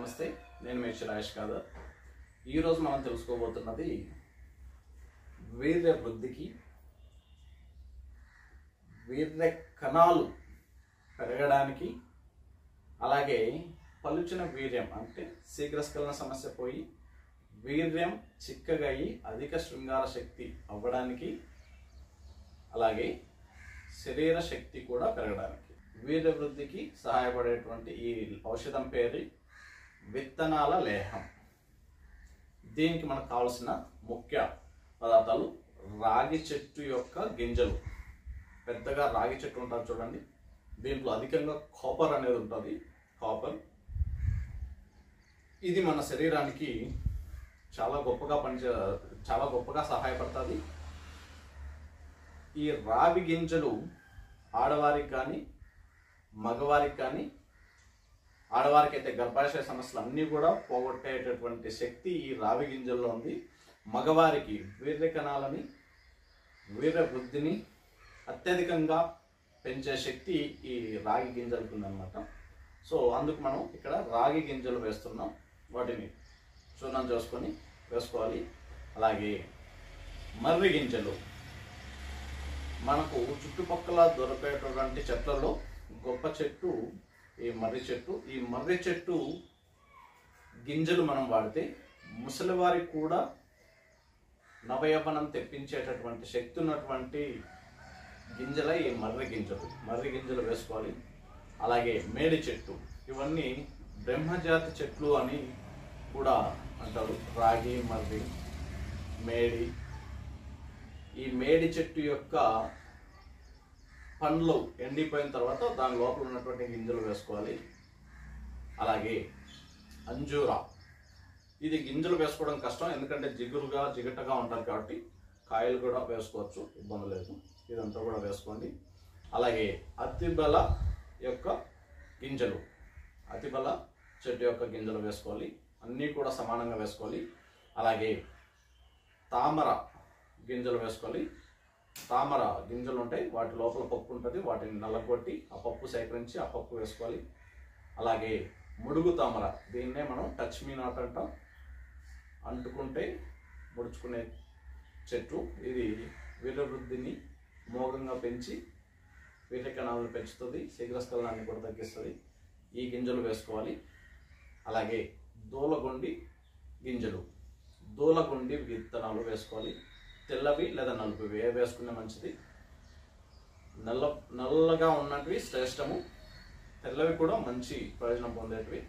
నమస్తే, నేను మీ రాజేష్ కాదర్. ఈరోజు మనం తెలుసుకోబోతున్నది వీర్య వృద్ధికి, వీర్య కణాలు పెరగడానికి, అలాగే పలుచన వీర్యం అంటే శీఘ్రస్ఖలన సమస్య పోయి వీర్యం చిక్కగా అయి అధిక శృంగార శక్తి అవ్వడానికి, అలాగే శరీర శక్తి కూడా పెరగడానికి, వీర్య వృద్ధికి సహాయపడేటువంటి ఈ ఔషధం పేరు విత్తనాల లేహం. దీనికి మనకు కావాల్సిన ముఖ్య పదార్థాలు రాగి చెట్టు యొక్క గింజలు. పెద్దగా రాగి చెట్టు ఉంటుంది చూడండి, దీంట్లో అధికంగా కాపర్ అనేది ఉంటుంది. కాపర్ ఇది మన శరీరానికి చాలా గొప్పగా సహాయపడుతుంది. ఈ రావి గింజలు ఆడవారికి కానీ మగవారికి కానీ, ఆడవారికి అయితే గర్భాశయ సమస్యలు అన్నీ కూడా పోగొట్టేటటువంటి శక్తి ఈ రావి గింజల్లో ఉంది. మగవారికి వీర్య కణాలని, వీర్య వృద్ధిని అత్యధికంగా పెంచే శక్తి ఈ రాగి గింజలకు ఉందన్నమాట. సో అందుకు మనం ఇక్కడ రాగి గింజలు వేస్తున్నాం. వాటిని చూర్ణం చేసుకొని వేసుకోవాలి. అలాగే మర్రి గింజలు, మనకు చుట్టుపక్కల దొరికేటటువంటి చెట్లలో గొప్ప చెట్టు ఈ మర్రి చెట్టు. ఈ మర్రి చెట్టు గింజలు మనం వాడితే ముసలివారికి కూడా నవయవనం తెప్పించేటటువంటి శక్తి ఉన్నటువంటి గింజల ఈ మర్రి గింజలు వేసుకోవాలి. అలాగే మేడి చెట్టు, ఇవన్నీ బ్రహ్మజాతి చెట్లు అని కూడా అంటారు. రాగి, మర్రి, మేడి. ఈ మేడి చెట్టు యొక్క పండ్లు ఎండిపోయిన తర్వాత దాని లోపల ఉన్నటువంటి గింజలు వేసుకోవాలి. అలాగే అంజూరా, ఇది గింజలు వేసుకోవడం కష్టం, ఎందుకంటే జిగటగా ఉంటుంది కాబట్టి కాయలు కూడా వేసుకోవచ్చు, ఇబ్బంది లేదు. ఇదంతా కూడా వేసుకోండి. అలాగే అతిబల యొక్క గింజలు, అతిబల చెట్టు యొక్క గింజలు వేసుకోవాలి. అన్నీ కూడా సమానంగా వేసుకోవాలి. అలాగే తామర గింజలు వేసుకోవాలి. తామర గింజలు ఉంటాయి, వాటి లోపల పప్పు ఉంటుంది, వాటిని నల్లగొట్టి ఆ పప్పు సేకరించి ఆ పప్పు వేసుకోవాలి. అలాగే ముడుగు తామర, దీన్నే మనం టచ్ మీ నాట్ అంటాం, అంటుకుంటే ముడుచుకునే చెట్టు. ఇది వీర్య వృద్ధిని మోగంగా పెంచి వీర్య కణాలను పెంచుతుంది, శీఘ్రస్ఖలనాన్ని కూడా తగ్గిస్తుంది. ఈ గింజలు వేసుకోవాలి. అలాగే దూలగొండి గింజలు, దూలగొండి విత్తనాలు వేసుకోవాలి. తెల్లవి లేదా నలుపువి వేసుకునే మంచిది. నల్లగా ఉన్నటివి శ్రేష్టము, తెల్లవి కూడా మంచి ప్రయోజనం పొందేటివి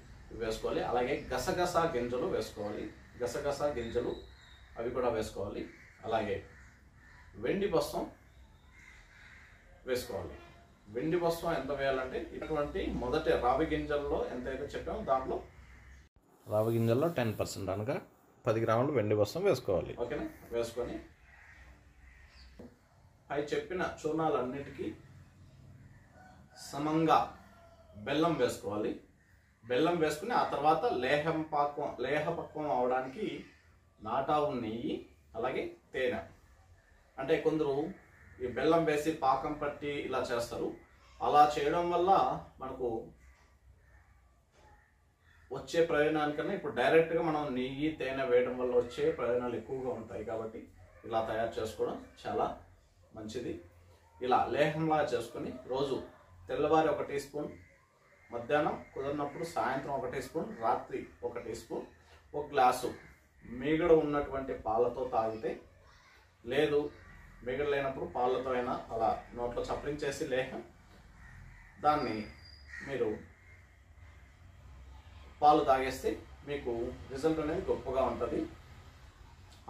వేసుకోవాలి. అలాగే గసగసా గింజలు వేసుకోవాలి. గసగసా గింజలు అవి కూడా వేసుకోవాలి. అలాగే వెండి బస్వం వేసుకోవాలి. వెండి బస్వం ఎంత వేయాలంటే ఇటువంటి మొదటి రావి గింజల్లో ఎంతైతే చెప్పామో దాంట్లో రావి గింజల్లో 10% అనగా 10 గ్రాములు వెండి బస్వం వేసుకోవాలి. ఓకేనా? వేసుకొని అవి చెప్పిన చూర్ణాలన్నిటికీ సమంగా బెల్లం వేసుకోవాలి. బెల్లం వేసుకుని ఆ తర్వాత లేహపక్వం అవడానికి నాటావు నెయ్యి, అలాగే తేనె. అంటే కొందరు ఈ బెల్లం వేసి పాకం పట్టి ఇలా చేస్తారు. అలా చేయడం వల్ల మనకు వచ్చే ప్రయోజనానికన్నా ఇప్పుడు డైరెక్ట్గా మనం నెయ్యి తేనె వేయడం వల్ల వచ్చే ప్రయోజనాలు ఎక్కువగా ఉంటాయి. కాబట్టి ఇలా తయారు చేసుకోవడం చాలా మంచిది. ఇలా లేహంలా చేసుకొని రోజు తెల్లవారి 1 టీ స్పూన్, మధ్యాహ్నం కుదిరినప్పుడు సాయంత్రం 1 టీ స్పూన్, రాత్రి 1 టీ స్పూన్, 1 గ్లాసు మీగడ ఉన్నటువంటి పాలతో తాగితే, లేదు మీగడ లేనప్పుడు పాలతో అయినా అలా నోట్లో చప్పరించేసి లేహం దాన్ని మీరు పాలు తాగేస్తే మీకు రిజల్ట్ అనేది గొప్పగా ఉంటుంది.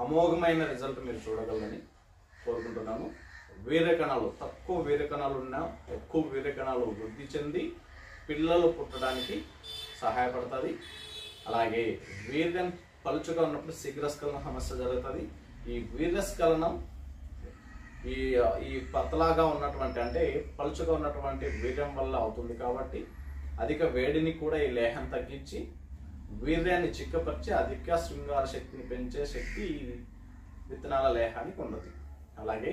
అమోఘమైన రిజల్ట్ మీరు చూడగలరని కోరుకుంటున్నాను. వీర్య కణాలు, తక్కువ వీర్య కణాలు ఉన్నా ఎక్కువ వీర్య కణాలు వృద్ధి చెంది పిల్లలు పుట్టడానికి సహాయపడుతుంది. అలాగే వీర్యం పలుచుగా ఉన్నప్పుడు శీఘ్రస్ఖలన సమస్య జరుగుతుంది. ఈ వీర్యస్ఖలనం ఈ పతలాగా ఉన్నటువంటి అంటే పలుచుగా ఉన్నటువంటి వీర్యం వల్ల అవుతుంది. కాబట్టి అధిక వేడిని కూడా ఈ లేహం తగ్గించి వీర్యాన్ని చిక్కపరిచి అధిక శృంగార శక్తిని పెంచే శక్తి ఈ విత్తనాల లేహానికి ఉన్నది. అలాగే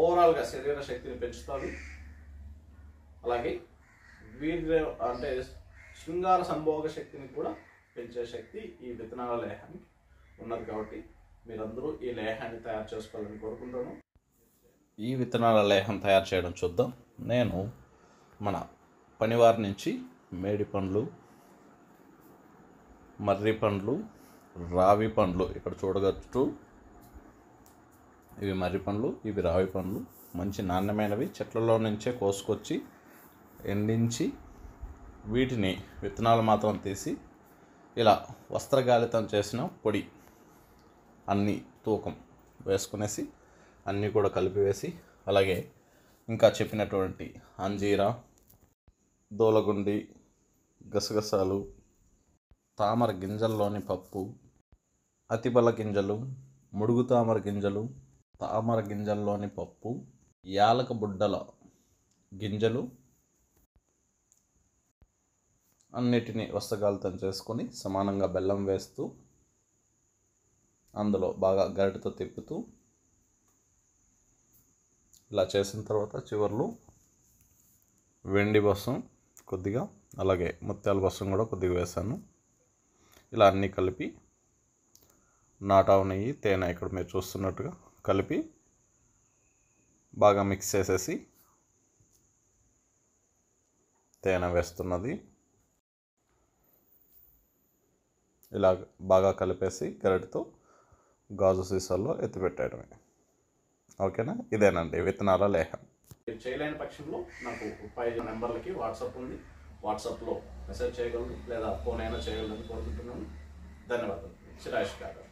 ఓవరాల్గా శరీర శక్తిని పెంచుతుంది. అలాగే వీర్య అంటే శృంగార సంభోగ శక్తిని కూడా పెంచే శక్తి ఈ విత్తనాల లేహానికి ఉన్నది. కాబట్టి మీరందరూ ఈ లేహాన్ని తయారు చేసుకోవాలని కోరుకుంటాను. ఈ విత్తనాల లేహం తయారు చేయడం చూద్దాం. నేను మన పనివారి నుంచి మేడి పండ్లు, మర్రి పండ్లు, రావి పండ్లు ఇక్కడ చూడవచ్చు. ఇవి మర్రి పండ్లు, ఇవి రావి పండ్లు. మంచి నాణ్యమైనవి, చెట్లలో నుంచే కోసుకొచ్చి ఎండించి వీటిని విత్తనాలు మాత్రం తీసి ఇలా వస్త్రగాలితం చేసిన పొడి అన్నీ తూకం వేసుకునేసి అన్నీ కూడా కలిపివేసి, అలాగే ఇంకా చెప్పినటువంటి అంజీరా, దూలగుండి, గసగసాలు, తామర గింజల్లోని పప్పు, అతిబల గింజలు, ముడుగు తామర గింజలు, తామర గింజల్లోని పప్పు, యాలక బుడ్డల గింజలు అన్నిటినీ వస్తగాలితం చేసుకొని సమానంగా బెల్లం వేస్తూ అందులో బాగా గరిటెతో తిప్పుతూ ఇలా చేసిన తర్వాత చివర్లో వెండి బసం కొద్దిగా, అలాగే ముత్యాల బసం కూడా కొద్దిగా వేసాను. ఇలా అన్నీ కలిపి నాటావు నెయ్యి, తేనె ఇక్కడ మీరు చూస్తున్నట్టుగా కలిపి బాగా మిక్స్ చేసేసి తేనె వేస్తున్నది. ఇలా బాగా కలిపేసి గరిటెతో గాజు సీసాల్లో ఎత్తిపెట్టేయడమే. ఓకేనా? ఇదేనండి విత్తనాల లేహం. మీరు చేయలేని పక్షంలో నాకు పై నెంబర్లకి వాట్సాప్ ఉంది, వాట్సాప్లో మెసేజ్ చేయగలరు లేదా ఫోన్ అయినా చేయగలరని కోరుకుంటున్నాను. ధన్యవాదాలు. శిరాష్ గారు.